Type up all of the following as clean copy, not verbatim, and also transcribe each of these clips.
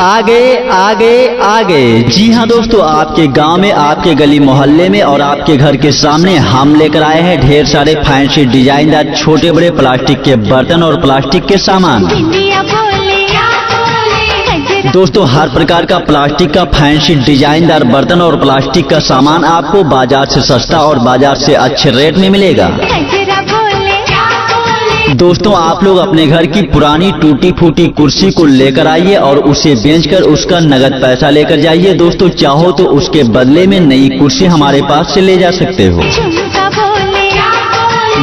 आगे आगे आगे। जी हाँ दोस्तों, आपके गांव में, आपके गली मोहल्ले में और आपके घर के सामने हम लेकर आए हैं ढेर सारे फैंसी डिजाइनदार छोटे बड़े प्लास्टिक के बर्तन और प्लास्टिक के सामान। दोस्तों, हर प्रकार का प्लास्टिक का फैंसी डिजाइनदार बर्तन और प्लास्टिक का सामान आपको बाजार से सस्ता और बाजार से अच्छे रेट में मिलेगा। दोस्तों, आप लोग अपने घर की पुरानी टूटी फूटी कुर्सी को लेकर आइए और उसे बेचकर उसका नगद पैसा लेकर जाइए। दोस्तों, चाहो तो उसके बदले में नई कुर्सी हमारे पास से ले जा सकते हो।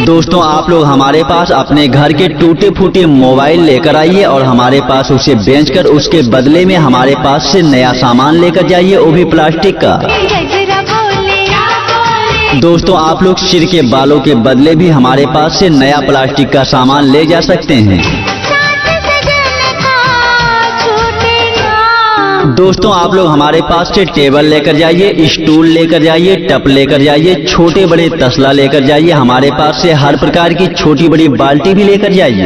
दोस्तों, आप लोग हमारे पास अपने घर के टूटे फूटे मोबाइल लेकर आइए और हमारे पास उसे बेचकर उसके बदले में हमारे पास से नया सामान लेकर जाइए, वो भी प्लास्टिक का। दोस्तों, आप लोग सिर के बालों के बदले भी हमारे पास से नया प्लास्टिक का सामान ले जा सकते हैं। दोस्तों, आप लोग हमारे पास से टेबल लेकर जाइए, स्टूल लेकर जाइए, टप लेकर जाइए, छोटे बड़े तसला लेकर जाइए, हमारे पास से हर प्रकार की छोटी बड़ी बाल्टी भी लेकर जाइए।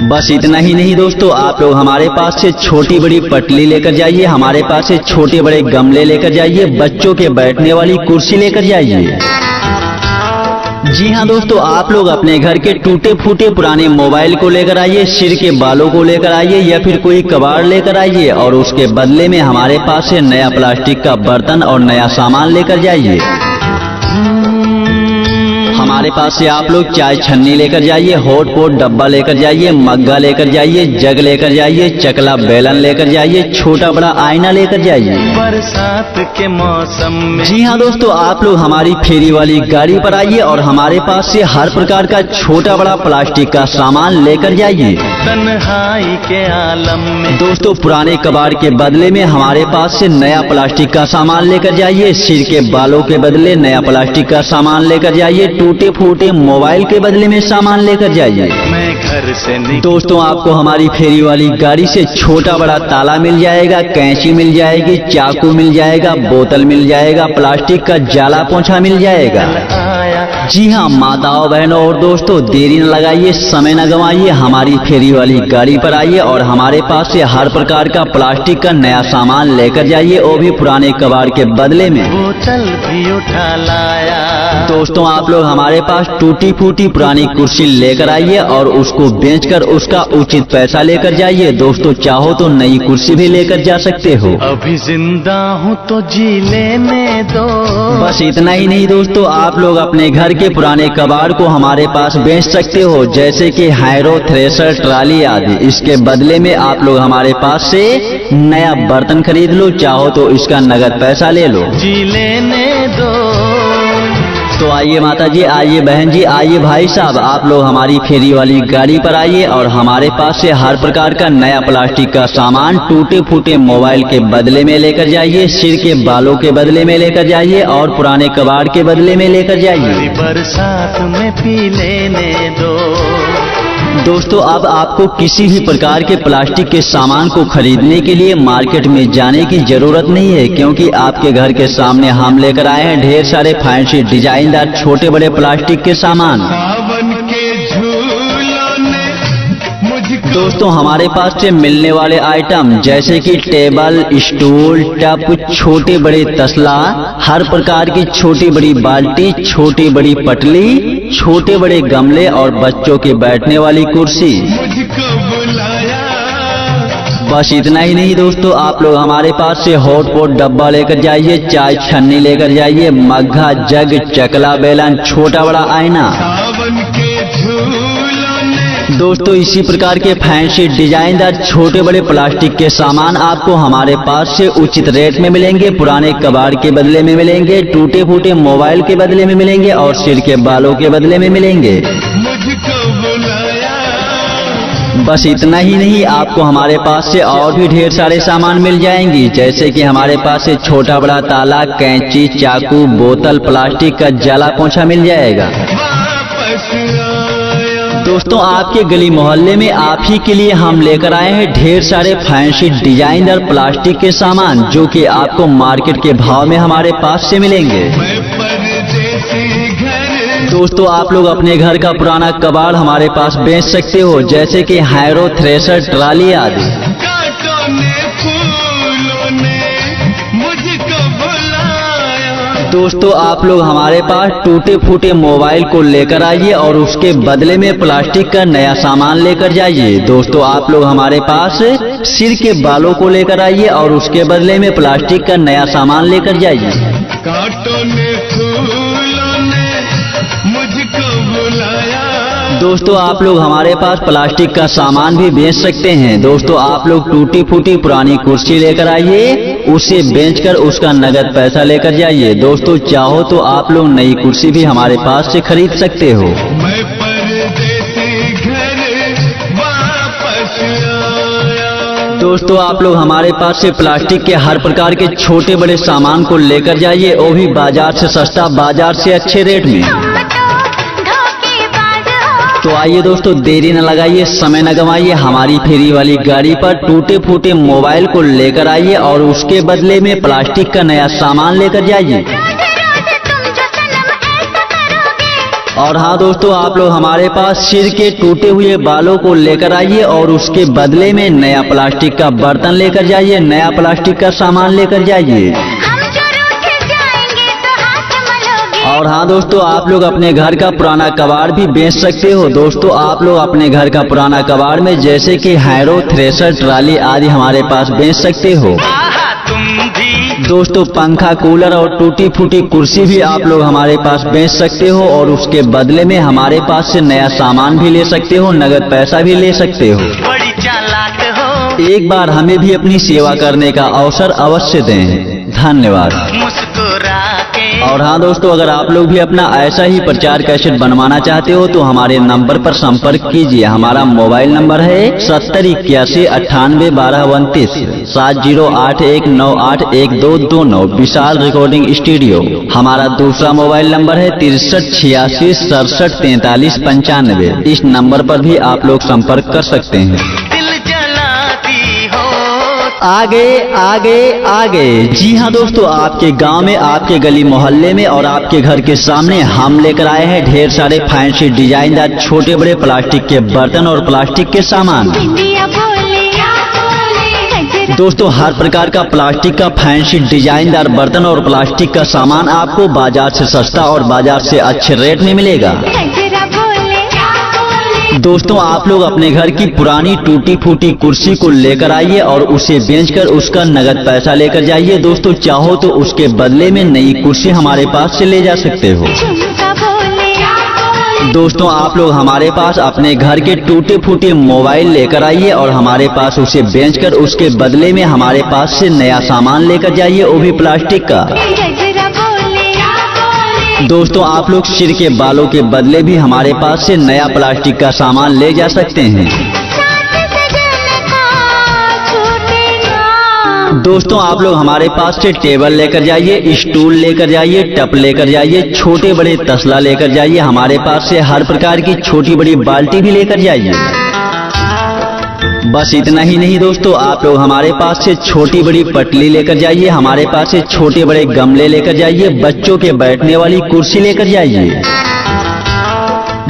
बस इतना ही नहीं दोस्तों, आप लोग हमारे पास से छोटी बड़ी पटली लेकर जाइए, हमारे पास से छोटे बड़े गमले लेकर जाइए, बच्चों के बैठने वाली कुर्सी लेकर जाइए। जी हाँ दोस्तों, आप लोग अपने घर के टूटे फूटे पुराने मोबाइल को लेकर आइए, सिर के बालों को लेकर आइए या फिर कोई कबाड़ लेकर आइए और उसके बदले में हमारे पास से नया प्लास्टिक का बर्तन और नया सामान लेकर जाइए। हमारे पास से आप लोग चाय छन्नी लेकर जाइए, हॉट पॉट डब्बा लेकर जाइए, मग्गा लेकर जाइए, जग लेकर जाइए, चकला बेलन लेकर जाइए, छोटा बड़ा आईना लेकर जाइए। बरसात के मौसम में जी हाँ दोस्तों, आप लोग हमारी फेरी वाली गाड़ी पर आइए और हमारे पास से हर प्रकार का छोटा बड़ा प्लास्टिक का सामान लेकर जाइए। तन्हाई के आलम में दोस्तों, पुराने कबाड़ के बदले में हमारे पास से नया प्लास्टिक का सामान लेकर जाइए, सिर के बालों के बदले नया प्लास्टिक का सामान लेकर जाइए, टूटे फूटे मोबाइल के बदले में सामान लेकर जाइए। मैं घर से दोस्तों, आपको हमारी फेरी वाली गाड़ी से छोटा बड़ा ताला मिल जाएगा, कैंची मिल जाएगी, चाकू मिल जाएगा, बोतल मिल जाएगा, प्लास्टिक का जाला पोंछा मिल जाएगा। जी हाँ माताओं बहनों और दोस्तों, देरी न लगाइए, समय न गंवाइए, हमारी फेरी वाली गाड़ी पर आइए और हमारे पास से हर प्रकार का प्लास्टिक का नया सामान लेकर जाइए, वो भी पुराने कबाड़ के बदले में। बोतल भी उठा लाया। दोस्तों, आप लोग हमारे पास टूटी फूटी पुरानी कुर्सी लेकर आइए और उसको बेचकर उसका उचित पैसा लेकर जाइए। दोस्तों, चाहो तो नई कुर्सी भी लेकर जा सकते हो। अभी जिंदा हूँ तो जी लेने दो। बस इतना ही नहीं दोस्तों, आप लोग अपने घर के पुराने कबाड़ को हमारे पास बेच सकते हो, जैसे कि हैरो, थ्रेशर, ट्राली आदि। इसके बदले में आप लोग हमारे पास से नया बर्तन खरीद लो, चाहो तो इसका नगद पैसा ले लो। जी लेने दो। तो आइए माता जी, आइए बहन जी, आइए भाई साहब, आप लोग हमारी फेरी वाली गाड़ी पर आइए और हमारे पास से हर प्रकार का नया प्लास्टिक का सामान टूटे फूटे मोबाइल के बदले में लेकर जाइए, सिर के बालों के बदले में लेकर जाइए और पुराने कबाड़ के बदले में लेकर जाइए। बरसात में पी लेने दो। दोस्तों, अब आपको किसी भी प्रकार के प्लास्टिक के सामान को खरीदने के लिए मार्केट में जाने की जरूरत नहीं है, क्योंकि आपके घर के सामने हम लेकर आए हैं ढेर सारे फैंसी डिजाइनदार छोटे बड़े प्लास्टिक के सामान। सावन के झूलों ने मुझको दोस्तों, हमारे पास से मिलने वाले आइटम जैसे कि टेबल, स्टूल, टप, छोटे बड़े तसला, हर प्रकार की छोटी बड़ी बाल्टी, छोटी बड़ी पटली, छोटे बड़े गमले और बच्चों के बैठने वाली कुर्सी। मुझको बुलाया। बस इतना ही नहीं दोस्तों, आप लोग हमारे पास से हॉट पॉट डब्बा लेकर जाइए, चाय छन्नी लेकर जाइए, मग्घा, जग, चकला बेलन, छोटा बड़ा आईना। सावन के झूलों ने दोस्तों, इसी प्रकार के फैंसी डिजाइनदार छोटे बड़े प्लास्टिक के सामान आपको हमारे पास से उचित रेट में मिलेंगे, पुराने कबाड़ के बदले में मिलेंगे, टूटे फूटे मोबाइल के बदले में मिलेंगे और सिर के बालों के बदले में मिलेंगे। मुझको बुलाया। बस इतना ही नहीं, आपको हमारे पास से और भी ढेर सारे सामान मिल जाएंगी, जैसे कि हमारे पास से छोटा बड़ा ताला, कैंची, चाकू, बोतल, प्लास्टिक का जाला पोंछा मिल जाएगा। वापस आया। दोस्तों, आपके गली मोहल्ले में आप ही के लिए हम लेकर आए हैं ढेर सारे फैंसी डिजाइनर प्लास्टिक के सामान, जो कि आपको मार्केट के भाव में हमारे पास से मिलेंगे। मैं परदेसी घर। दोस्तों, आप लोग अपने घर का पुराना कबाड़ हमारे पास बेच सकते हो, जैसे कि हैरो, थ्रेशर, ट्राली आदि। दोस्तों आप लोग हमारे पास टूटे फूटे मोबाइल को लेकर आइए और उसके बदले में प्लास्टिक का नया सामान लेकर जाइए। दोस्तों आप लोग हमारे पास सिर के बालों को लेकर आइए और उसके बदले में प्लास्टिक का नया सामान लेकर जाइए। कांटों ने फूलों ने मुझको बुलाया। दोस्तों आप लोग हमारे पास प्लास्टिक का सामान भी बेच सकते हैं। दोस्तों आप लोग टूटी फूटी पुरानी कुर्सी लेकर आइए, उसे बेचकर उसका नगद पैसा लेकर जाइए। दोस्तों चाहो तो आप लोग नई कुर्सी भी हमारे पास से खरीद सकते हो। मैं परदेसी घर वापस आया। दोस्तों आप लोग हमारे पास से प्लास्टिक के हर प्रकार के छोटे बड़े सामान को लेकर जाइए, वो भी बाजार से सस्ता, बाजार से अच्छे रेट में। तो आइए दोस्तों देरी न लगाइए, समय न गवाइए, हमारी फेरी वाली गाड़ी पर टूटे फूटे मोबाइल को लेकर आइए और उसके बदले में प्लास्टिक का नया सामान लेकर जाइए। और हाँ दोस्तों आप लोग हमारे पास सिर के टूटे हुए बालों को लेकर आइए और उसके बदले में नया प्लास्टिक का बर्तन लेकर जाइए, नया प्लास्टिक का सामान लेकर जाइए। और हाँ दोस्तों आप लोग अपने घर का पुराना कबाड़ भी बेच सकते हो। दोस्तों आप लोग अपने घर का पुराना कबाड़ में जैसे कि हैरो, थ्रेशर, ट्राली आदि हमारे पास बेच सकते हो। दोस्तों पंखा, कूलर और टूटी फूटी कुर्सी भी आप लोग हमारे पास बेच सकते हो और उसके बदले में हमारे पास से नया सामान भी ले सकते हो, नगद पैसा भी ले सकते हो। बड़ी चालाक हो। एक बार हमें भी अपनी सेवा करने का अवसर अवश्य दें। धन्यवाद। मुस्कुरा के। और हाँ दोस्तों अगर आप लोग भी अपना ऐसा ही प्रचार कैसेट बनवाना चाहते हो तो हमारे नंबर पर संपर्क कीजिए। हमारा मोबाइल नंबर है 7081981229 7081981229 विशाल रिकॉर्डिंग स्टूडियो। हमारा दूसरा मोबाइल नंबर है 6386674395। इस नंबर पर भी आप लोग संपर्क कर सकते हैं। दिल जलाती हो। आगे आगे आगे। जी हाँ दोस्तों आपके गांव में, आपके गली मोहल्ले में और आपके घर के सामने हम लेकर आए हैं ढेर सारे फैंसी डिजाइनदार छोटे बड़े प्लास्टिक के बर्तन और प्लास्टिक के सामान। दोस्तों हर प्रकार का प्लास्टिक का फैंसी डिजाइनदार बर्तन और प्लास्टिक का सामान आपको बाजार से सस्ता और बाजार से अच्छे रेट में मिलेगा। दोस्तों आप लोग अपने घर की पुरानी टूटी फूटी कुर्सी को लेकर आइए और उसे बेचकर उसका नगद पैसा लेकर जाइए। दोस्तों चाहो तो उसके बदले में नई कुर्सी हमारे पास से ले जा सकते हो। दोस्तों आप लोग हमारे पास अपने घर के टूटे फूटे मोबाइल लेकर आइए और हमारे पास उसे बेचकर उसके बदले में हमारे पास से नया सामान लेकर जाइए, वो भी प्लास्टिक का। दोस्तों आप लोग सिर के बालों के बदले भी हमारे पास से नया प्लास्टिक का सामान ले जा सकते हैं। दोस्तों आप लोग हमारे पास से टेबल लेकर जाइए, स्टूल लेकर जाइए, टप लेकर जाइए, छोटे बड़े तसला लेकर जाइए। हमारे पास से हर प्रकार की छोटी बड़ी बाल्टी भी लेकर जाइए। बस इतना ही नहीं दोस्तों आप लोग हमारे पास से छोटी बड़ी पटली लेकर जाइए, हमारे पास से छोटे बड़े गमले लेकर जाइए, बच्चों के बैठने वाली कुर्सी लेकर जाइए।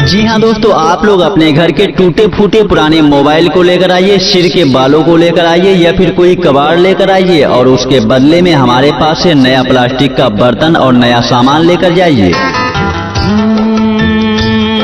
जी हाँ दोस्तों आप लोग अपने घर के टूटे फूटे पुराने मोबाइल को लेकर आइए, सिर के बालों को लेकर आइए या फिर कोई कबाड़ लेकर आइए और उसके बदले में हमारे पास से नया प्लास्टिक का बर्तन और नया सामान लेकर जाइए।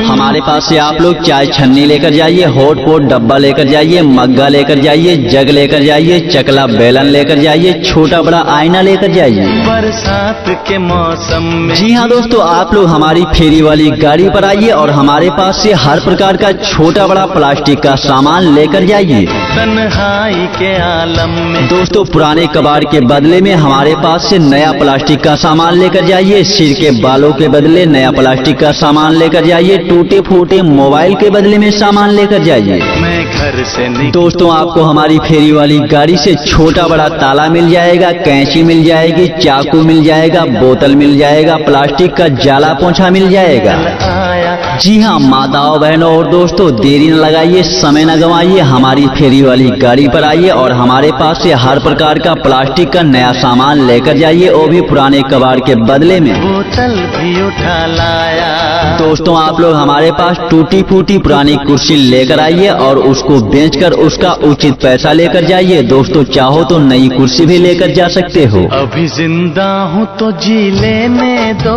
हमारे पास से आप लोग चाय छन्नी लेकर जाइए, हॉट पॉट डब्बा लेकर जाइए, मग्गा लेकर जाइए, जग लेकर जाइए, चकला बेलन लेकर जाइए, छोटा बड़ा आईना लेकर जाइए। बरसात के मौसम में। जी हाँ दोस्तों आप लोग हमारी फेरी वाली गाड़ी पर आइए और हमारे पास से हर प्रकार का छोटा बड़ा प्लास्टिक का सामान लेकर जाइए। तन्हाई के आलम में। दोस्तों पुराने कबाड़ के बदले में हमारे पास से नया प्लास्टिक का सामान लेकर जाइए, सिर के बालों के बदले नया प्लास्टिक का सामान लेकर जाइए, टूटे फूटे मोबाइल के बदले में सामान लेकर जाइए। मैं घर से नहीं। दोस्तों आपको हमारी फेरी वाली गाड़ी से छोटा बड़ा ताला मिल जाएगा, कैंची मिल जाएगी, चाकू मिल जाएगा, बोतल मिल जाएगा, प्लास्टिक का जाला पोंछा मिल जाएगा। आया जी हाँ माताओं बहनों और दोस्तों, देरी न लगाइए, समय न गंवाइए, हमारी फेरी वाली गाड़ी पर आइए और हमारे पास से हर प्रकार का प्लास्टिक का नया सामान लेकर जाइए, वो भी पुराने कबाड़ के बदले में। बोतल भी उठा लाया। दोस्तों आप लोग हमारे पास टूटी फूटी पुरानी कुर्सी लेकर आइए और उसको बेचकर उसका उचित पैसा लेकर जाइए। दोस्तों चाहो तो नई कुर्सी भी लेकर जा सकते हो। अभी जिंदा हूँ तो जी लेने दो।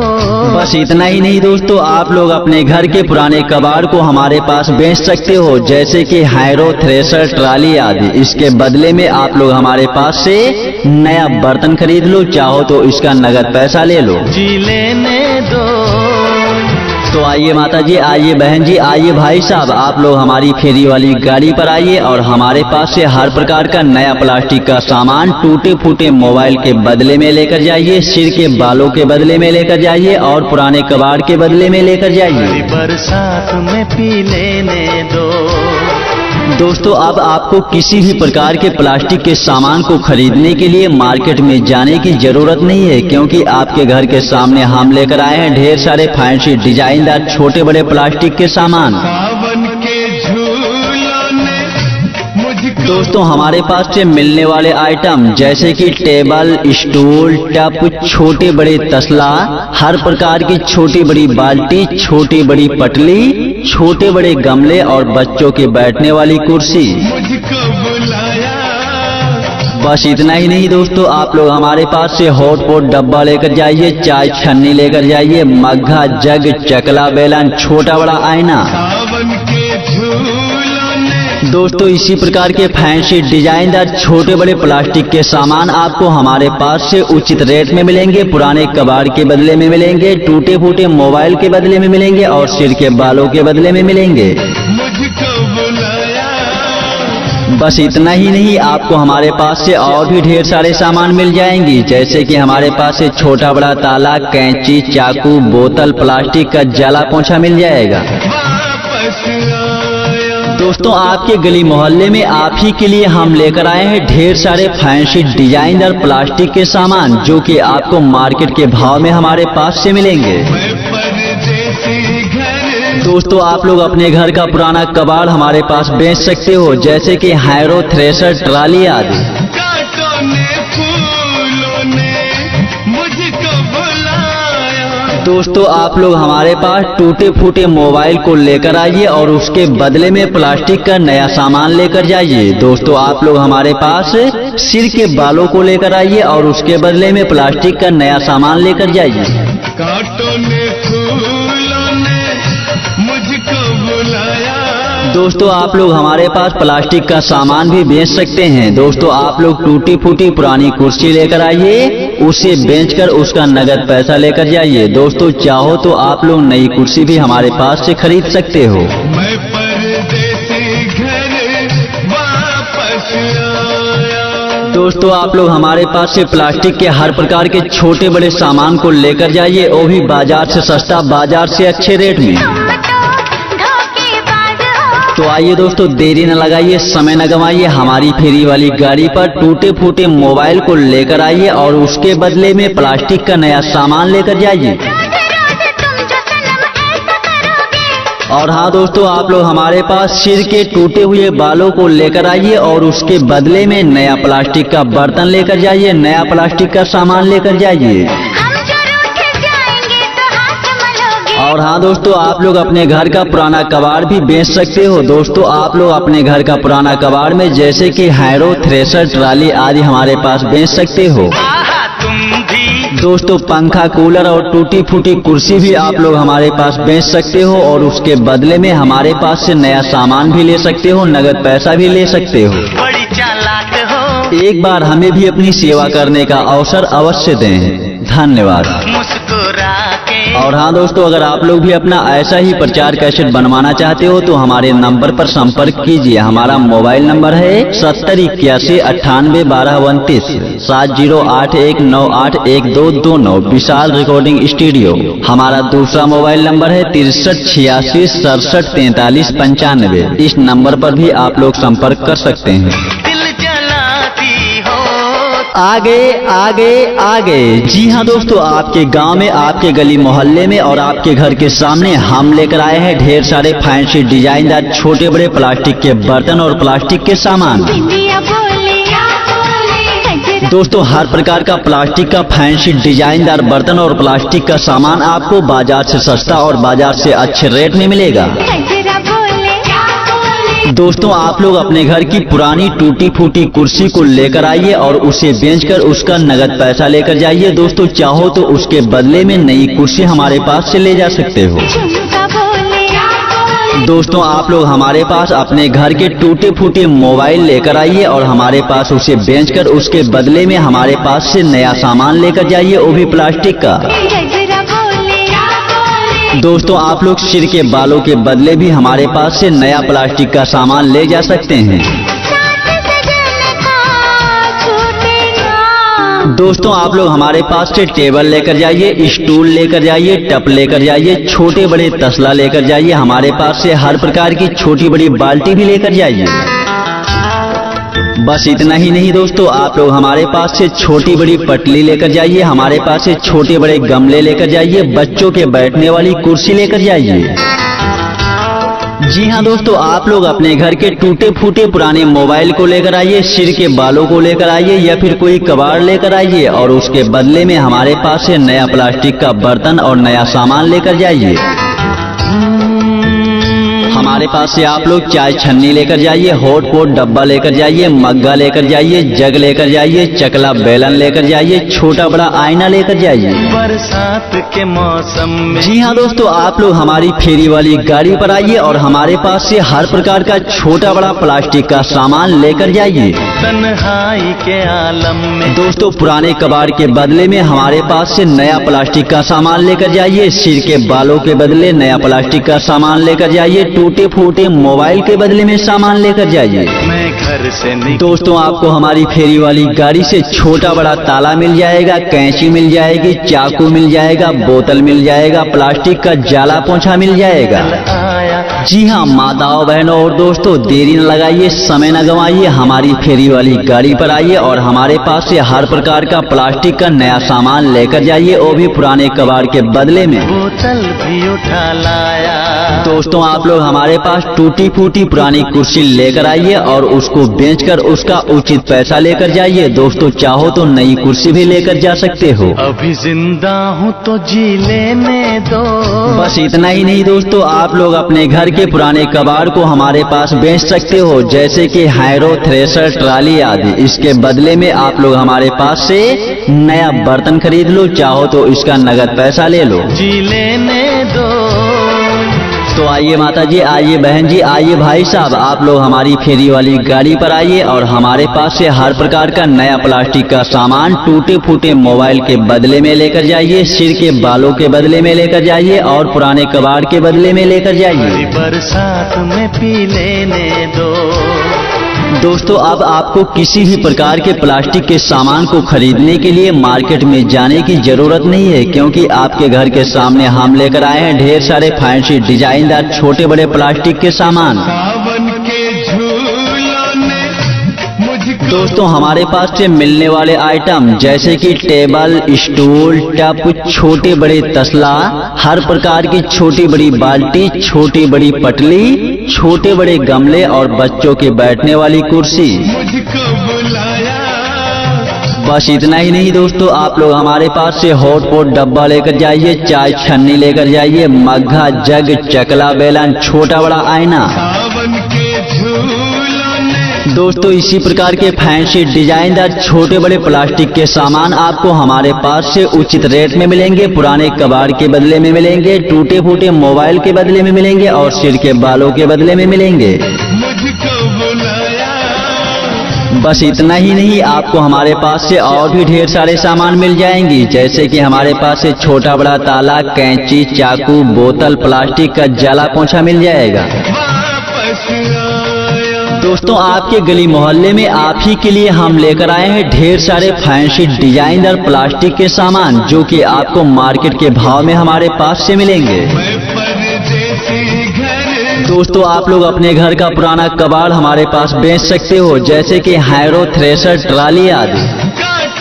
बस इतना ही नहीं दोस्तों, आप लोग अपने घर के पुराने कबाड़ को हमारे पास बेच सकते हो, जैसे कि हैरो, थ्रेशर, ट्राली आदि। इसके बदले में आप लोग हमारे पास से नया बर्तन खरीद लो, चाहो तो इसका नगद पैसा ले लो। जी लेने दो। तो आइए माता जी, आइए बहन जी, आइए भाई साहब, आप लोग हमारी फेरी वाली गाड़ी पर आइए और हमारे पास से हर प्रकार का नया प्लास्टिक का सामान टूटे फूटे मोबाइल के बदले में लेकर जाइए, सिर के बालों के बदले में लेकर जाइए और पुराने कबाड़ के बदले में लेकर जाइए। बरसात में पी लेने दो। दोस्तों अब आपको किसी भी प्रकार के प्लास्टिक के सामान को खरीदने के लिए मार्केट में जाने की जरूरत नहीं है, क्योंकि आपके घर के सामने हम लेकर आए हैं ढेर सारे फैंसी डिजाइनदार छोटे बड़े प्लास्टिक के सामान। सावन के झूलों ने मुझको। दोस्तों हमारे पास से मिलने वाले आइटम जैसे कि टेबल, स्टूल, टप, छोटे बड़े तसला, हर प्रकार की छोटी बड़ी बाल्टी, छोटी बड़ी पटली, छोटे बड़े गमले और बच्चों के बैठने वाली कुर्सी। मुझको बुलाया। बस इतना ही नहीं दोस्तों, आप लोग हमारे पास से हॉट पॉट डब्बा लेकर जाइए, चाय छन्नी लेकर जाइए, मग्घा, जग, चकला, बेलन, छोटा बड़ा आईना। सावन के झूलों ने। दोस्तों इसी प्रकार के फैंसी डिजाइनदार छोटे बड़े प्लास्टिक के सामान आपको हमारे पास से उचित रेट में मिलेंगे, पुराने कबाड़ के बदले में मिलेंगे, टूटे फूटे मोबाइल के बदले में मिलेंगे और सिर के बालों के बदले में मिलेंगे। मुझको बुलाया। बस इतना ही नहीं, आपको हमारे पास से और भी ढेर सारे सामान मिल जाएंगी, जैसे कि हमारे पास से छोटा बड़ा ताला, कैंची, चाकू, बोतल, प्लास्टिक का जला पोंछा मिल जाएगा। वापस आया। दोस्तों आपके गली मोहल्ले में आप ही के लिए हम लेकर आए हैं ढेर सारे फैंसी डिजाइनर प्लास्टिक के सामान, जो कि आपको मार्केट के भाव में हमारे पास से मिलेंगे। मैं परदेसी घर। दोस्तों आप लोग अपने घर का पुराना कबाड़ हमारे पास बेच सकते हो, जैसे कि हैरो, थ्रेशर, ट्राली आदि। कांटों ने फूलों ने मुझको बुलाया। दोस्तों आप लोग हमारे पास टूटे फूटे मोबाइल को लेकर आइए और उसके बदले में प्लास्टिक का नया सामान लेकर जाइए। दोस्तों आप लोग हमारे पास सिर के बालों को लेकर आइए और उसके बदले में प्लास्टिक का नया सामान लेकर जाइए। कांटों ने फूलों ने मुझको बुलाया। दोस्तों आप लोग हमारे पास प्लास्टिक का सामान भी बेच सकते हैं। दोस्तों आप लोग टूटी फूटी पुरानी कुर्सी लेकर आइए, उसे बेचकर उसका नगद पैसा लेकर जाइए। दोस्तों चाहो तो आप लोग नई कुर्सी भी हमारे पास से खरीद सकते हो। मैं परदेसी घर वापस आया। दोस्तों आप लोग हमारे पास से प्लास्टिक के हर प्रकार के छोटे बड़े सामान को लेकर जाइए, वो भी बाजार से सस्ता, बाजार से अच्छे रेट में। तो आइए दोस्तों देरी न लगाइए, समय न गंवाइए, हमारी फेरी वाली गाड़ी पर टूटे फूटे मोबाइल को लेकर आइए और उसके बदले में प्लास्टिक का नया सामान लेकर जाइए। और हाँ दोस्तों आप लोग हमारे पास सिर के टूटे हुए बालों को लेकर आइए और उसके बदले में नया प्लास्टिक का बर्तन लेकर जाइए, नया प्लास्टिक का सामान लेकर जाइए। और हाँ दोस्तों आप लोग अपने घर का पुराना कबाड़ भी बेच सकते हो। दोस्तों आप लोग अपने घर का पुराना कबाड़ में जैसे कि हैरो, थ्रेशर, ट्राली आदि हमारे पास बेच सकते हो। दोस्तों पंखा, कूलर और टूटी फूटी कुर्सी भी आप लोग हमारे पास बेच सकते हो और उसके बदले में हमारे पास से नया सामान भी ले सकते हो, नगद पैसा भी ले सकते हो। बड़ी चालाक हो। एक बार हमें भी अपनी सेवा करने का अवसर अवश्य दें। धन्यवाद। मुस्कुरा के। और हाँ दोस्तों अगर आप लोग भी अपना ऐसा ही प्रचार कैसेट बनवाना चाहते हो तो हमारे नंबर पर संपर्क कीजिए। हमारा मोबाइल नंबर है 7081981229 7081981229 विशाल रिकॉर्डिंग स्टूडियो। हमारा दूसरा मोबाइल नंबर है 6386674395। इस नंबर पर भी आप लोग संपर्क कर सकते हैं। दिल जलाती हो आगे। जी हाँ दोस्तों, आपके गांव में, आपके गली मोहल्ले में और आपके घर के सामने हम लेकर आए हैं ढेर सारे फैंसी डिजाइनदार छोटे बड़े प्लास्टिक के बर्तन और प्लास्टिक के सामान। दोस्तों, हर प्रकार का प्लास्टिक का फैंसी डिजाइनदार बर्तन और प्लास्टिक का सामान आपको बाजार से सस्ता और बाजार से अच्छे रेट में मिलेगा। दोस्तों, आप लोग अपने घर की पुरानी टूटी फूटी कुर्सी को लेकर आइए और उसे बेचकर उसका नगद पैसा लेकर जाइए। दोस्तों, चाहो तो उसके बदले में नई कुर्सी हमारे पास से ले जा सकते हो। दोस्तों, आप लोग हमारे पास अपने घर के टूटे फूटे मोबाइल लेकर आइए और हमारे पास उसे बेचकर उसके बदले में हमारे पास से नया सामान लेकर जाइए, वो भी प्लास्टिक का। दोस्तों, आप लोग सिर के बालों के बदले भी हमारे पास से नया प्लास्टिक का सामान ले जा सकते हैं। दोस्तों, आप लोग हमारे पास से टेबल लेकर जाइए, स्टूल लेकर जाइए, टप लेकर जाइए, छोटे बड़े तसला लेकर जाइए, हमारे पास से हर प्रकार की छोटी बड़ी बाल्टी भी लेकर जाइए। बस इतना ही नहीं दोस्तों, आप लोग हमारे पास से छोटी बड़ी पटली लेकर जाइए, हमारे पास से छोटे बड़े गमले लेकर जाइए, बच्चों के बैठने वाली कुर्सी लेकर जाइए। जी हाँ दोस्तों, आप लोग अपने घर के टूटे फूटे पुराने मोबाइल को लेकर आइए, सिर के बालों को लेकर आइए या फिर कोई कबाड़ लेकर आइए और उसके बदले में हमारे पास से नया प्लास्टिक का बर्तन और नया सामान लेकर जाइए। हमारे पास से आप लोग चाय छन्नी लेकर जाइए, हॉट पॉट डब्बा लेकर जाइए, मग्गा लेकर जाइए, जग लेकर जाइए, चकला बेलन लेकर जाइए, छोटा बड़ा आईना लेकर जाइए। बरसात के मौसम में जी हाँ दोस्तों, आप लोग हमारी फेरी वाली गाड़ी पर आइए और हमारे पास से हर प्रकार का छोटा बड़ा प्लास्टिक का सामान लेकर जाइए। तन्हाई के आलम में दोस्तों, पुराने कबाड़ के बदले में हमारे पास से नया प्लास्टिक का सामान लेकर जाइए, सिर के बालों के बदले नया प्लास्टिक का सामान लेकर जाइए, टूटे फूटे मोबाइल के बदले में सामान लेकर जाइए। मैं घर से दोस्तों, आपको हमारी फेरी वाली गाड़ी से छोटा बड़ा ताला मिल जाएगा, कैंची मिल जाएगी, चाकू मिल जाएगा, बोतल मिल जाएगा, प्लास्टिक का जाला पोंछा मिल जाएगा। जी हाँ माताओं बहनों और दोस्तों, देरी न लगाइए, समय न गंवाइए, हमारी फेरी वाली गाड़ी पर आइए और हमारे पास से हर प्रकार का प्लास्टिक का नया सामान लेकर जाइए, वो भी पुराने कबाड़ के बदले में। बोतल भी उठा लाया। दोस्तों, आप लोग हमारे पास टूटी फूटी पुरानी कुर्सी लेकर आइए और उसको बेचकर उसका उचित पैसा लेकर जाइए। दोस्तों, चाहो तो नई कुर्सी भी लेकर जा सकते हो। अभी जिंदा हूँ तो जी लेने दो। बस इतना ही नहीं दोस्तों, आप लोग अपने घर के पुराने कबाड़ को हमारे पास बेच सकते हो, जैसे कि हैरो, थ्रेशर, ट्राली आदि। इसके बदले में आप लोग हमारे पास से नया बर्तन खरीद लो, चाहो तो इसका नगद पैसा ले लो। जी लेने दो। तो आइए माता जी, आइए बहन जी, आइए भाई साहब, आप लोग हमारी फेरी वाली गाड़ी पर आइए और हमारे पास से हर प्रकार का नया प्लास्टिक का सामान टूटे फूटे मोबाइल के बदले में लेकर जाइए, सिर के बालों के बदले में लेकर जाइए और पुराने कबाड़ के बदले में लेकर जाइए। बरसात में पी लेने दो। दोस्तों, अब आपको किसी भी प्रकार के प्लास्टिक के सामान को खरीदने के लिए मार्केट में जाने की जरूरत नहीं है, क्योंकि आपके घर के सामने हम लेकर आए हैं ढेर सारे फैंसी डिजाइनदार छोटे बड़े प्लास्टिक के सामान। सावन के झूलों ने मुझको दोस्तों, हमारे पास से मिलने वाले आइटम जैसे कि टेबल, स्टूल, टप, छोटे बड़े तसला, हर प्रकार की छोटी बड़ी बाल्टी, छोटी बड़ी पटली, छोटे बड़े गमले और बच्चों के बैठने वाली कुर्सी। मुझको बुलाया। बस इतना ही नहीं दोस्तों, आप लोग हमारे पास से हॉट पॉट डब्बा लेकर जाइए, चाय छन्नी लेकर जाइए, मग्घा, जग, चकला बेलन, छोटा बड़ा आईना। सावन के झूलों ने दोस्तों, इसी प्रकार के फैंसी डिजाइनदार छोटे बड़े प्लास्टिक के सामान आपको हमारे पास से उचित रेट में मिलेंगे, पुराने कबाड़ के बदले में मिलेंगे, टूटे फूटे मोबाइल के बदले में मिलेंगे और सिर के बालों के बदले में मिलेंगे। मुझको बुलाया। बस इतना ही नहीं, आपको हमारे पास से और भी ढेर सारे सामान मिल जाएंगी, जैसे कि हमारे पास से छोटा बड़ा ताला, कैंची, चाकू, बोतल, प्लास्टिक का जाला पोंछा मिल जाएगा। वापस आया। दोस्तों, आपके गली मोहल्ले में आप ही के लिए हम लेकर आए हैं ढेर सारे फैंसी डिजाइनर प्लास्टिक के सामान, जो कि आपको मार्केट के भाव में हमारे पास से मिलेंगे। मैं परदेसी घर दोस्तों, आप लोग अपने घर का पुराना कबाड़ हमारे पास बेच सकते हो, जैसे कि हैरो, थ्रेशर, ट्राली आदि। काट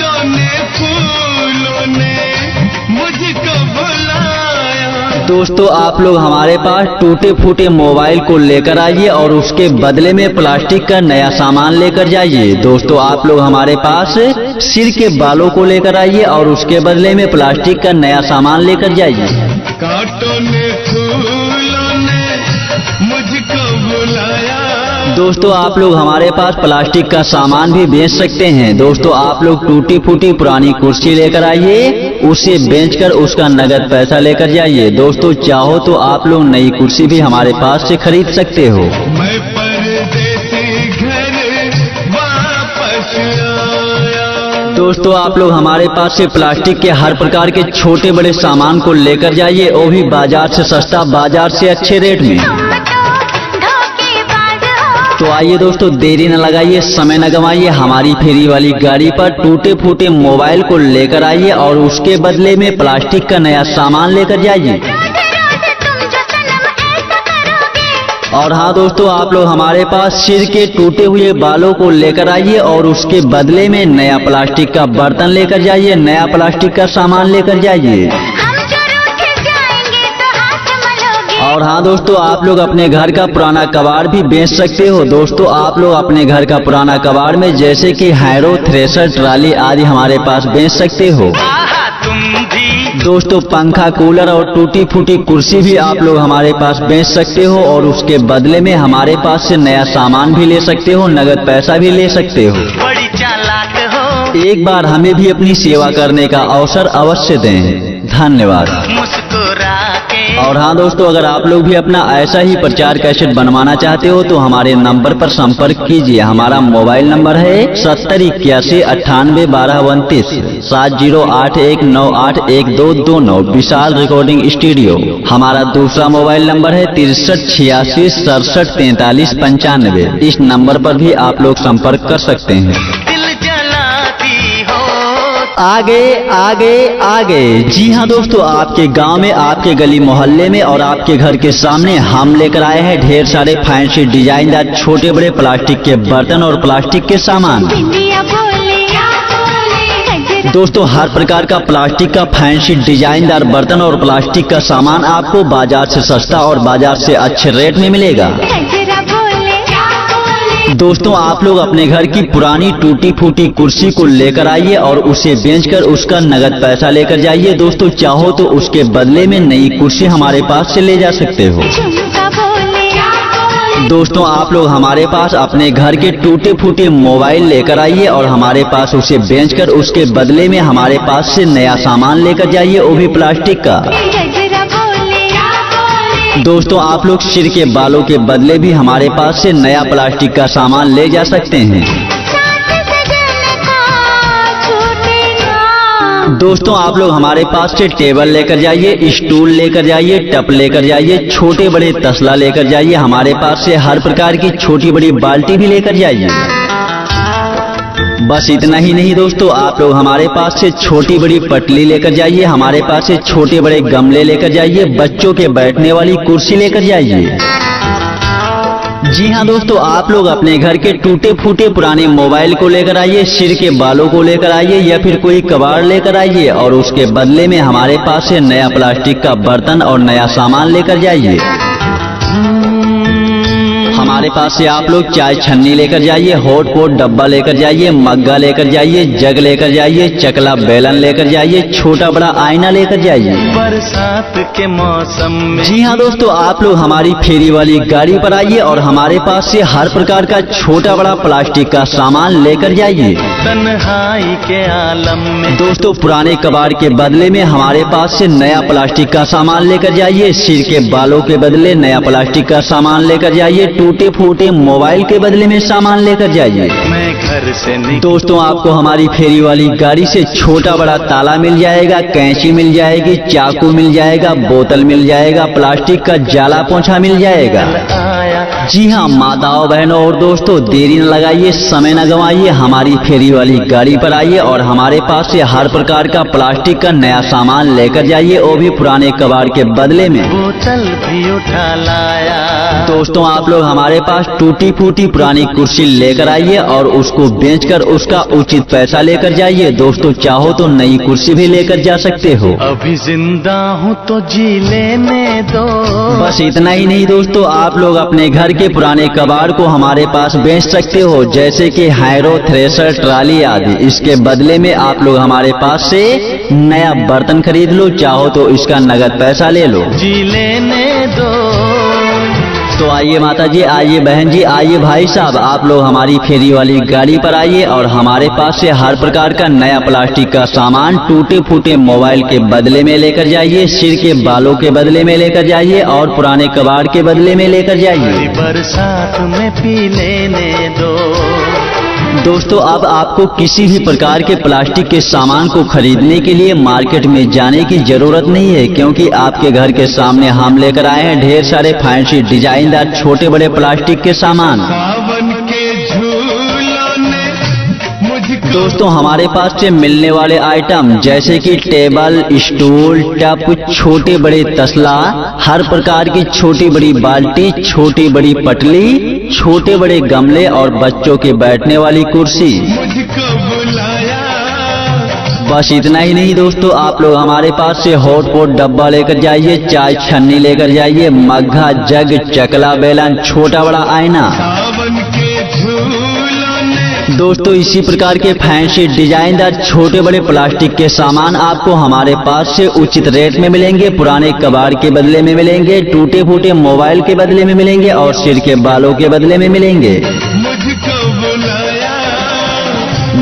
दोस्तों आप लोग हमारे पास टूटे फूटे मोबाइल को लेकर आइए और उसके बदले में प्लास्टिक का नया सामान लेकर जाइए। दोस्तों आप लोग हमारे पास सिर के बालों को लेकर आइए और उसके बदले में प्लास्टिक का नया सामान लेकर जाइए। कांटों ने फूलों ने मुझको बुलाया। दोस्तों आप लोग हमारे पास प्लास्टिक का सामान भी बेच सकते हैं। दोस्तों आप लोग टूटी फूटी पुरानी कुर्सी लेकर आइए, उसे बेचकर उसका नगद पैसा लेकर जाइए। दोस्तों चाहो तो आप लोग नई कुर्सी भी हमारे पास से खरीद सकते हो। मैं परदेसी घर वापस आया। दोस्तों आप लोग हमारे पास से प्लास्टिक के हर प्रकार के छोटे बड़े सामान को लेकर जाइए, वो भी बाजार से सस्ता, बाजार से अच्छे रेट में। तो आइए दोस्तों देरी न लगाइए, समय न गवाइए, हमारी फेरी वाली गाड़ी पर टूटे फूटे मोबाइल को लेकर आइए और उसके बदले में प्लास्टिक का नया सामान लेकर जाइए। और हाँ दोस्तों आप लोग हमारे पास सिर के टूटे हुए बालों को लेकर आइए और उसके बदले में नया प्लास्टिक का बर्तन लेकर जाइए, नया प्लास्टिक का सामान लेकर जाइए। और हाँ दोस्तों आप लोग अपने घर का पुराना कबाड़ भी बेच सकते हो। दोस्तों आप लोग अपने घर का पुराना कबाड़ में जैसे कि हैरो, थ्रेशर, ट्राली आदि हमारे पास बेच सकते हो। दोस्तों पंखा, कूलर और टूटी फूटी कुर्सी भी आप लोग हमारे पास बेच सकते हो और उसके बदले में हमारे पास से नया सामान भी ले सकते हो, नगद पैसा भी ले सकते हो। बड़ी चालाक हो। एक बार हमें भी अपनी सेवा करने का अवसर अवश्य दें। धन्यवाद। मुस्कुरा के। और हाँ दोस्तों अगर आप लोग भी अपना ऐसा ही प्रचार कैसेट बनवाना चाहते हो तो हमारे नंबर पर संपर्क कीजिए। हमारा मोबाइल नंबर है 7081981229 7081981229 विशाल रिकॉर्डिंग स्टूडियो। हमारा दूसरा मोबाइल नंबर है 6386674395। इस नंबर पर भी आप लोग संपर्क कर सकते हैं। दिल जलाती हो। आगे आगे आगे। जी हाँ दोस्तों आपके गांव में, आपके गली मोहल्ले में और आपके घर के सामने हम लेकर आए हैं ढेर सारे फैंसी डिजाइनदार छोटे बड़े प्लास्टिक के बर्तन और प्लास्टिक के सामान। दोस्तों हर प्रकार का प्लास्टिक का फैंसी डिजाइनदार बर्तन और प्लास्टिक का सामान आपको बाजार से सस्ता और बाजार से अच्छे रेट में मिलेगा। दोस्तों आप लोग अपने घर की पुरानी टूटी फूटी कुर्सी को लेकर आइए और उसे बेचकर उसका नगद पैसा लेकर जाइए। दोस्तों चाहो तो उसके बदले में नई कुर्सी हमारे पास से ले जा सकते हो। दोस्तों आप लोग हमारे पास अपने घर के टूटे फूटे मोबाइल लेकर आइए और हमारे पास उसे बेचकर उसके बदले में हमारे पास से नया सामान लेकर जाइए, वो भी प्लास्टिक का। दोस्तों आप लोग सिर के बालों के बदले भी हमारे पास से नया प्लास्टिक का सामान ले जा सकते हैं। दोस्तों आप लोग हमारे पास से टेबल लेकर जाइए, स्टूल लेकर जाइए, टप लेकर जाइए, छोटे बड़े तसला लेकर जाइए। हमारे पास से हर प्रकार की छोटी बड़ी बाल्टी भी लेकर जाइए। बस इतना ही नहीं दोस्तों आप लोग हमारे पास से छोटी बड़ी पटली लेकर जाइए, हमारे पास से छोटे बड़े गमले लेकर जाइए, बच्चों के बैठने वाली कुर्सी लेकर जाइए। जी हाँ दोस्तों आप लोग अपने घर के टूटे फूटे पुराने मोबाइल को लेकर आइए, सिर के बालों को लेकर आइए या फिर कोई कबाड़ लेकर आइए और उसके बदले में हमारे पास से नया प्लास्टिक का बर्तन और नया सामान लेकर जाइए। हमारे पास से आप लोग चाय छन्नी लेकर जाइए, हॉट पॉट डब्बा लेकर जाइए, मग्गा लेकर जाइए, जग लेकर जाइए, चकला बेलन लेकर जाइए, छोटा बड़ा आईना लेकर जाइए। बरसात के मौसम में। जी हाँ दोस्तों आप लोग हमारी फेरी वाली गाड़ी पर आइए और हमारे पास से हर प्रकार का छोटा बड़ा प्लास्टिक का सामान लेकर जाइए। तन्हाई के आलम में। दोस्तों पुराने कबाड़ के बदले में हमारे पास से नया प्लास्टिक का सामान लेकर जाइए, सिर के बालों के बदले नया प्लास्टिक का सामान लेकर जाइए, टूटे फूटे मोबाइल के बदले में सामान लेकर जाइए। मैं घर से दोस्तों आपको हमारी फेरी वाली गाड़ी से छोटा बड़ा ताला मिल जाएगा, कैंची मिल जाएगी, चाकू मिल जाएगा, बोतल मिल जाएगा, प्लास्टिक का जाला पोंछा मिल जाएगा। आया जी हाँ माताओं बहनों और दोस्तों, देरी न लगाइए, समय न गंवाइए, हमारी फेरी वाली गाड़ी पर आइए और हमारे पास से हर प्रकार का प्लास्टिक का नया सामान लेकर जाइए, वो भी पुराने कबाड़ के बदले में। बोतल भी उठा लाया। दोस्तों आप लोग हमारे पास टूटी फूटी पुरानी कुर्सी लेकर आइए और उसको बेचकर उसका उचित पैसा लेकर जाइए। दोस्तों चाहो तो नई कुर्सी भी लेकर जा सकते हो। अभी जिंदा हूँ तो जी लेने दो। बस इतना ही नहीं दोस्तों, आप लोग अपने घर के पुराने कबाड़ को हमारे पास बेच सकते हो, जैसे कि हैरो, थ्रेशर, ट्राली आदि। इसके बदले में आप लोग हमारे पास से नया बर्तन खरीद लो, चाहो तो इसका नगद पैसा ले लो। जी लेने दो। तो आइए माता जी, आइए बहन जी, आइए भाई साहब, आप लोग हमारी फेरी वाली गाड़ी पर आइए और हमारे पास से हर प्रकार का नया प्लास्टिक का सामान टूटे फूटे मोबाइल के बदले में लेकर जाइए, सिर के बालों के बदले में लेकर जाइए और पुराने कबाड़ के बदले में लेकर जाइए। बरसात में पी लेने दो। दोस्तों अब आपको किसी भी प्रकार के प्लास्टिक के सामान को खरीदने के लिए मार्केट में जाने की जरूरत नहीं है, क्योंकि आपके घर के सामने हम लेकर आए हैं ढेर सारे फैंसी डिजाइनदार छोटे बड़े प्लास्टिक के सामान। सावन के झूलों ने मुझको। दोस्तों हमारे पास से मिलने वाले आइटम जैसे कि टेबल, स्टूल, टप, छोटे बड़े तसला, हर प्रकार की छोटी बड़ी बाल्टी, छोटी बड़ी पटली, छोटे बड़े गमले और बच्चों के बैठने वाली कुर्सी। मुझको बुलाया। बस इतना ही नहीं दोस्तों, आप लोग हमारे पास से हॉट पॉट डब्बा लेकर जाइए, चाय छन्नी लेकर जाइए, मग्घा, जग, चकला, बेलन, छोटा बड़ा आईना। सावन के झूलों ने। दोस्तों इसी प्रकार के फैंसी डिजाइनदार छोटे बड़े प्लास्टिक के सामान आपको हमारे पास से उचित रेट में मिलेंगे, पुराने कबाड़ के बदले में मिलेंगे, टूटे फूटे मोबाइल के बदले में मिलेंगे और सिर के बालों के बदले में मिलेंगे। मुझको बुलाया।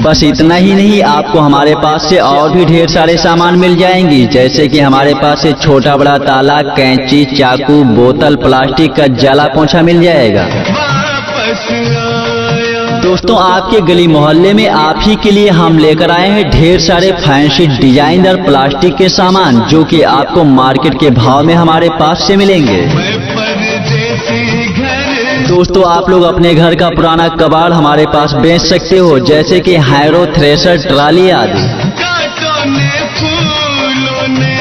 बस इतना ही नहीं, आपको हमारे पास से और भी ढेर सारे सामान मिल जाएंगी, जैसे कि हमारे पास से छोटा बड़ा ताला, कैंची, चाकू, बोतल, प्लास्टिक का जाला पोंछा मिल जाएगा। वापस आया। दोस्तों आपके गली मोहल्ले में आप ही के लिए हम लेकर आए हैं ढेर सारे फैंसी डिजाइनर प्लास्टिक के सामान, जो कि आपको मार्केट के भाव में हमारे पास से मिलेंगे। मैं परदेसी घर। दोस्तों आप लोग अपने घर का पुराना कबाड़ हमारे पास बेच सकते हो, जैसे कि हैरो, थ्रेशर, ट्राली आदि। कांटों ने फूलों ने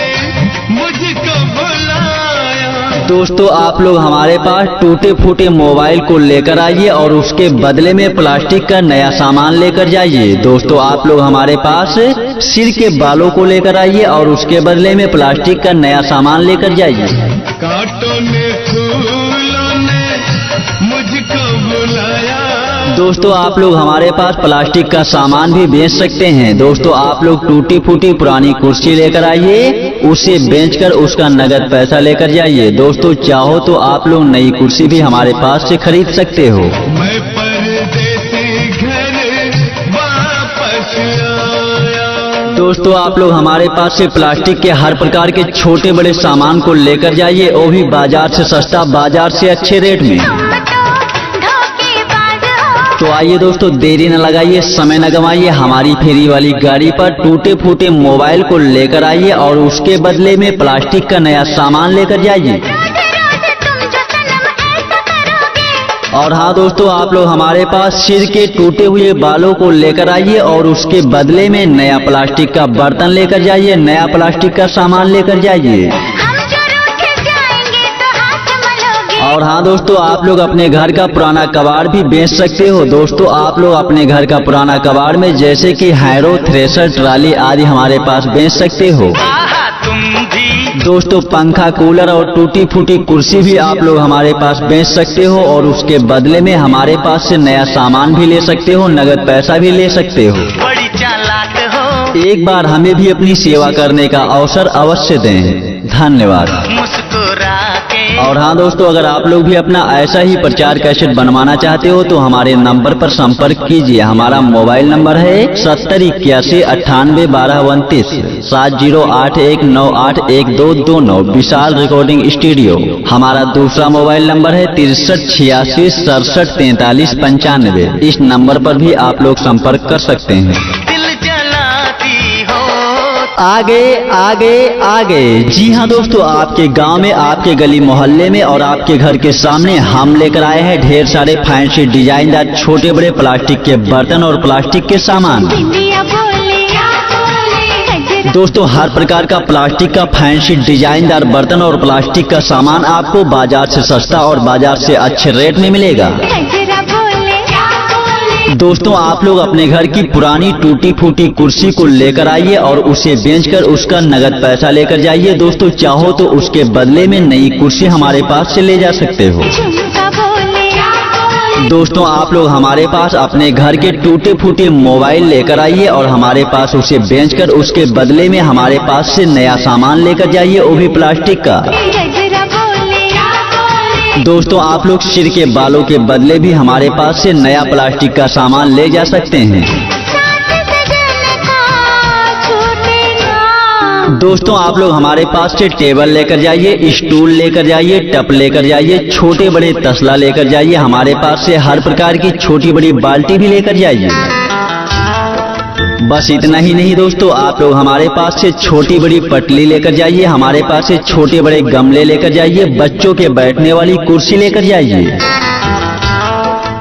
मुझको बुलाया। दोस्तों आप लोग हमारे पास टूटे फूटे मोबाइल को लेकर आइए और उसके बदले में प्लास्टिक का नया सामान लेकर जाइए। दोस्तों आप लोग हमारे पास सिर के बालों को लेकर आइए और उसके बदले में प्लास्टिक का नया सामान लेकर जाइए। कांटों ने फूलों ने मुझको बुलाया। दोस्तों आप लोग हमारे पास प्लास्टिक का सामान भी बेच सकते हैं। दोस्तों आप लोग टूटी फूटी पुरानी कुर्सी लेकर आइए, उसे बेचकर उसका नगद पैसा लेकर जाइए। दोस्तों चाहो तो आप लोग नई कुर्सी भी हमारे पास से खरीद सकते हो। मैं परदेसी घर वापस आया। दोस्तों आप लोग हमारे पास से प्लास्टिक के हर प्रकार के छोटे बड़े सामान को लेकर जाइए, वो भी बाजार से सस्ता, बाजार से अच्छे रेट में। तो आइए दोस्तों देरी न लगाइए, समय न गंवाइए, हमारी फेरी वाली गाड़ी पर टूटे फूटे मोबाइल को लेकर आइए और उसके बदले में प्लास्टिक का नया सामान लेकर जाइए। और हाँ दोस्तों आप लोग हमारे पास सिर के टूटे हुए बालों को लेकर आइए और उसके बदले में नया प्लास्टिक का बर्तन लेकर जाइए, नया प्लास्टिक का सामान लेकर जाइए। और हाँ दोस्तों आप लोग अपने घर का पुराना कबाड़ भी बेच सकते हो। दोस्तों आप लोग अपने घर का पुराना कबाड़ में जैसे कि हैरो, थ्रेशर, ट्राली आदि हमारे पास बेच सकते हो। दोस्तों पंखा, कूलर और टूटी फूटी कुर्सी भी आप लोग हमारे पास बेच सकते हो और उसके बदले में हमारे पास से नया सामान भी ले सकते हो, नगद पैसा भी ले सकते हो। बड़ी चालाक हो। एक बार हमें भी अपनी सेवा करने का अवसर अवश्य दें। धन्यवाद। मुस्कुरा के। और हाँ दोस्तों अगर आप लोग भी अपना ऐसा ही प्रचार कैसेट बनवाना चाहते हो तो हमारे नंबर पर संपर्क कीजिए। हमारा मोबाइल नंबर है 7081981229 7081981229 विशाल रिकॉर्डिंग स्टूडियो। हमारा दूसरा मोबाइल नंबर है 6386674395। इस नंबर पर भी आप लोग संपर्क कर सकते हैं। दिल जलाती हो। आगे आगे आगे। जी हाँ दोस्तों, आपके गांव में, आपके गली मोहल्ले में और आपके घर के सामने हम लेकर आए हैं ढेर सारे फैंसी डिजाइनदार छोटे बड़े प्लास्टिक के बर्तन और प्लास्टिक के सामान। दोस्तों, हर प्रकार का प्लास्टिक का फैंसी डिजाइनदार बर्तन और प्लास्टिक का सामान आपको बाजार से सस्ता और बाजार से अच्छे रेट में मिलेगा। दोस्तों, आप लोग अपने घर की पुरानी टूटी फूटी कुर्सी को लेकर आइए और उसे बेचकर उसका नगद पैसा लेकर जाइए। दोस्तों, चाहो तो उसके बदले में नई कुर्सी हमारे पास से ले जा सकते हो। दोस्तों, आप लोग हमारे पास अपने घर के टूटे फूटे मोबाइल लेकर आइए और हमारे पास उसे बेचकर उसके बदले में हमारे पास से नया सामान लेकर जाइए, वो भी प्लास्टिक का। दोस्तों, आप लोग सिर के बालों के बदले भी हमारे पास से नया प्लास्टिक का सामान ले जा सकते हैं। दोस्तों, आप लोग हमारे पास से टेबल लेकर जाइए, स्टूल लेकर जाइए, टप लेकर जाइए, छोटे बड़े तसला लेकर जाइए, हमारे पास से हर प्रकार की छोटी बड़ी बाल्टी भी लेकर जाइए। बस इतना ही नहीं दोस्तों, आप लोग हमारे पास से छोटी बड़ी पटली लेकर जाइए, हमारे पास से छोटे बड़े गमले लेकर जाइए, बच्चों के बैठने वाली कुर्सी लेकर जाइए।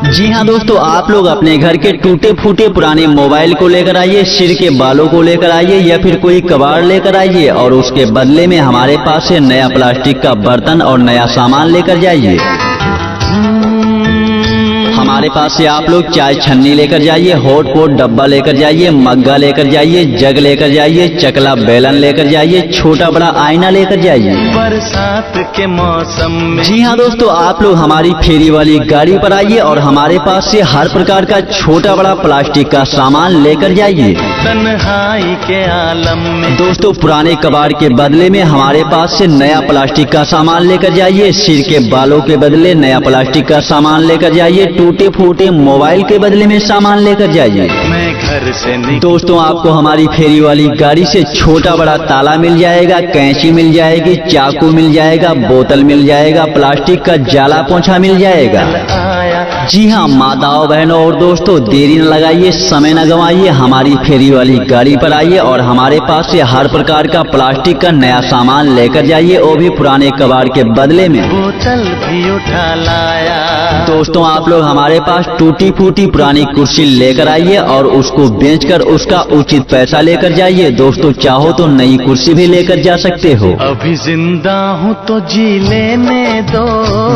जी हाँ दोस्तों, आप लोग अपने घर के टूटे फूटे पुराने मोबाइल को लेकर आइए, सिर के बालों को लेकर आइए या फिर कोई कबाड़ लेकर आइए और उसके बदले में हमारे पास से नया प्लास्टिक का बर्तन और नया सामान लेकर जाइए। हमारे पास से आप लोग चाय छन्नी लेकर जाइए, हॉट पॉट डब्बा लेकर जाइए, मग्गा लेकर जाइए, जग लेकर जाइए, चकला बेलन लेकर जाइए, छोटा बड़ा आईना लेकर जाइए। बरसात के मौसम में। जी हाँ दोस्तों, आप लोग हमारी फेरी वाली गाड़ी पर आइए और हमारे पास से हर प्रकार का छोटा बड़ा प्लास्टिक का सामान लेकर जाइए। तन्हाई के आलम में। दोस्तों, पुराने कबाड़ के बदले में हमारे पास से नया प्लास्टिक का सामान लेकर जाइए, सिर के बालों के बदले नया प्लास्टिक का सामान लेकर जाइए, टूटे फूटे मोबाइल के बदले में सामान लेकर जाइए। मैं घर से दोस्तों, आपको हमारी फेरी वाली गाड़ी से छोटा बड़ा ताला मिल जाएगा, कैंची मिल जाएगी, चाकू मिल जाएगा, बोतल मिल जाएगा, प्लास्टिक का जाला पोंछा मिल जाएगा। जी हाँ माताओं बहनों और दोस्तों, देरी न लगाइए, समय न गंवाइए, हमारी फेरी वाली गाड़ी पर आइए और हमारे पास से हर प्रकार का प्लास्टिक का नया सामान लेकर जाइए, वो भी पुराने कबाड़ के बदले में। बोतल भी उठा लाया। दोस्तों, आप लोग हमारे पास टूटी फूटी पुरानी कुर्सी लेकर आइए और उसको बेचकर उसका उचित पैसा लेकर जाइए। दोस्तों, चाहो तो नई कुर्सी भी लेकर जा सकते हो। अभी जिंदा हूँ तो जी लेने दो।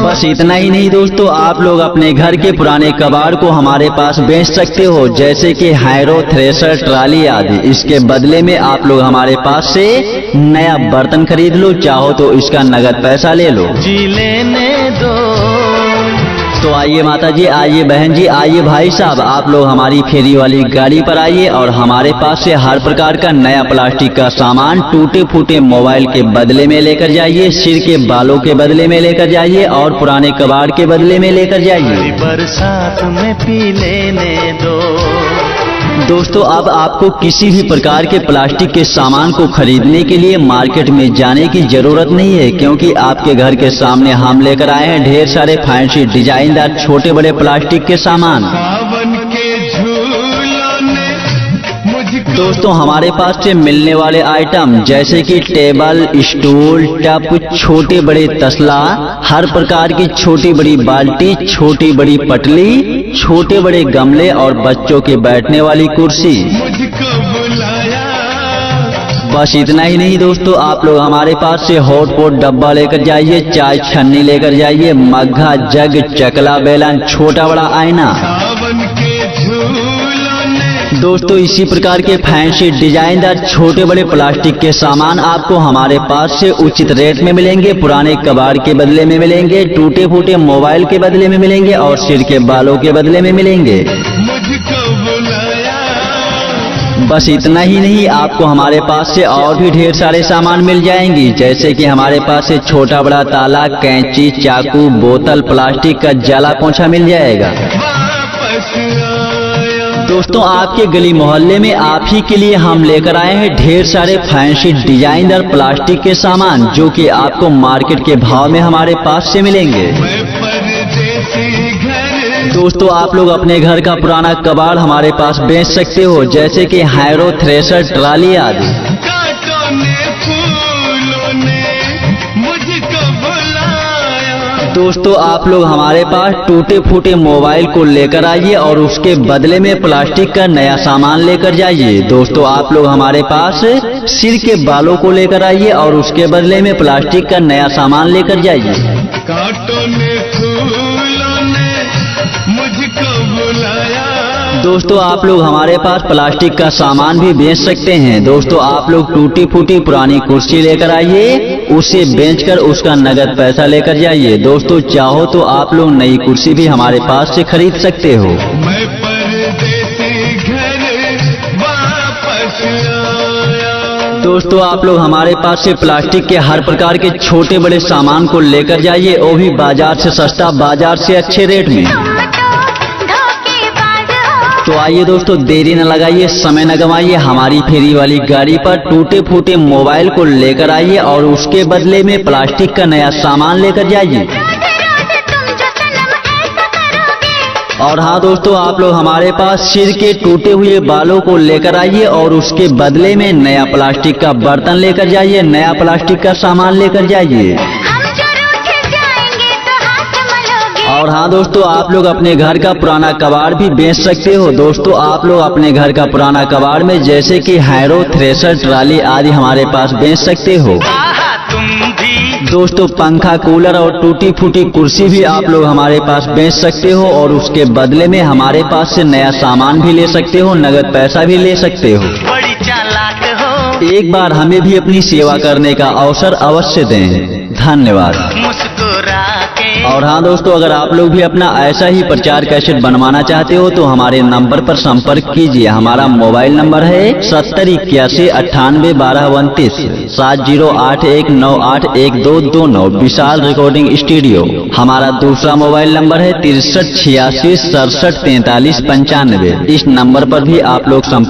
बस इतना ही नहीं दोस्तों, आप लोग अपने घर के पुराने कबाड़ को हमारे पास बेच सकते हो, जैसे कि हैरो, थ्रेशर, ट्राली आदि। इसके बदले में आप लोग हमारे पास से नया बर्तन खरीद लो, चाहो तो इसका नगद पैसा ले लो। जी लेने दो। तो आइए माता जी, आइए बहन जी, आइए भाई साहब, आप लोग हमारी फेरी वाली गाड़ी पर आइए और हमारे पास से हर प्रकार का नया प्लास्टिक का सामान टूटे फूटे मोबाइल के बदले में लेकर जाइए, सिर के बालों के बदले में लेकर जाइए और पुराने कबाड़ के बदले में लेकर जाइए। बरसात में पी लेने दो। दोस्तों, अब आपको किसी भी प्रकार के प्लास्टिक के सामान को खरीदने के लिए मार्केट में जाने की जरूरत नहीं है, क्योंकि आपके घर के सामने हम लेकर आए हैं ढेर सारे फैंसी डिजाइनदार छोटे बड़े प्लास्टिक के सामान। सावन के झूलों ने मुझको। दोस्तों, हमारे पास से मिलने वाले आइटम जैसे कि टेबल, स्टूल, टप, छोटे बड़े तसला, हर प्रकार की छोटी बड़ी बाल्टी, छोटी बड़ी पटली, छोटे बड़े गमले और बच्चों के बैठने वाली कुर्सी। मुझको बुलाया। बस इतना ही नहीं दोस्तों, आप लोग हमारे पास से हॉट पॉट डब्बा लेकर जाइए, चाय छन्नी लेकर जाइए, मग्घा, जग, चकला बेलन, छोटा बड़ा आईना। सावन के झूलों ने। दोस्तों, इसी प्रकार के फैंसी डिजाइनदार छोटे बड़े प्लास्टिक के सामान आपको हमारे पास से उचित रेट में मिलेंगे, पुराने कबाड़ के बदले में मिलेंगे, टूटे फूटे मोबाइल के बदले में मिलेंगे और सिर के बालों के बदले में मिलेंगे। मुझको बुलाया। बस इतना ही नहीं, आपको हमारे पास से और भी ढेर सारे सामान मिल जाएंगी, जैसे कि हमारे पास से छोटा बड़ा ताला, कैंची, चाकू, बोतल, प्लास्टिक का जाला पोंछा मिल जाएगा। वापस आया। दोस्तों, आपके गली मोहल्ले में आप ही के लिए हम लेकर आए हैं ढेर सारे फैंसी डिजाइनर प्लास्टिक के सामान, जो कि आपको मार्केट के भाव में हमारे पास से मिलेंगे। मैं परदेसी घर। दोस्तों, आप लोग अपने घर का पुराना कबाड़ हमारे पास बेच सकते हो, जैसे कि हैरो, थ्रेशर, ट्राली आदि। काट दोस्तों आप लोग हमारे पास टूटे फूटे मोबाइल को लेकर आइए और उसके बदले में प्लास्टिक का नया सामान लेकर जाइए। दोस्तों आप लोग हमारे पास सिर के बालों को लेकर आइए और उसके बदले में प्लास्टिक का नया सामान लेकर जाइए। कांटों ने फूलों ने मुझको बुलाया। दोस्तों आप लोग हमारे पास प्लास्टिक का सामान भी बेच सकते हैं। दोस्तों आप लोग टूटी फूटी पुरानी कुर्सी लेकर आइए, उसे बेचकर उसका नगद पैसा लेकर जाइए। दोस्तों चाहो तो आप लोग नई कुर्सी भी हमारे पास से खरीद सकते हो। मैं परदेसी घर वापस आया। दोस्तों आप लोग हमारे पास से प्लास्टिक के हर प्रकार के छोटे बड़े सामान को लेकर जाइए, वो भी बाजार से सस्ता, बाजार से अच्छे रेट में। तो आइए दोस्तों देरी न लगाइए, समय न गवाइए, हमारी फेरी वाली गाड़ी पर टूटे फूटे मोबाइल को लेकर आइए और उसके बदले में प्लास्टिक का नया सामान लेकर जाइए। और हाँ दोस्तों आप लोग हमारे पास सिर के टूटे हुए बालों को लेकर आइए और उसके बदले में नया प्लास्टिक का बर्तन लेकर जाइए, नया प्लास्टिक का सामान लेकर जाइए। और हाँ दोस्तों आप लोग अपने घर का पुराना कबाड़ भी बेच सकते हो। दोस्तों आप लोग अपने घर का पुराना कबाड़ में जैसे कि हैरो, थ्रेशर, ट्राली आदि हमारे पास बेच सकते हो। दोस्तों पंखा, कूलर और टूटी फूटी कुर्सी भी आप लोग हमारे पास बेच सकते हो और उसके बदले में हमारे पास से नया सामान भी ले सकते हो, नगद पैसा भी ले सकते हो। बड़ी चालाक हो। एक बार हमें भी अपनी सेवा करने का अवसर अवश्य दें। धन्यवाद। मुस्कुरा के। और हाँ दोस्तों अगर आप लोग भी अपना ऐसा ही प्रचार कैसेट बनवाना चाहते हो तो हमारे नंबर पर संपर्क कीजिए। हमारा मोबाइल नंबर है 7081981229 7081981229 विशाल रिकॉर्डिंग स्टूडियो। हमारा दूसरा मोबाइल नंबर है 638667434395। इस नंबर पर भी आप लोग संपर्क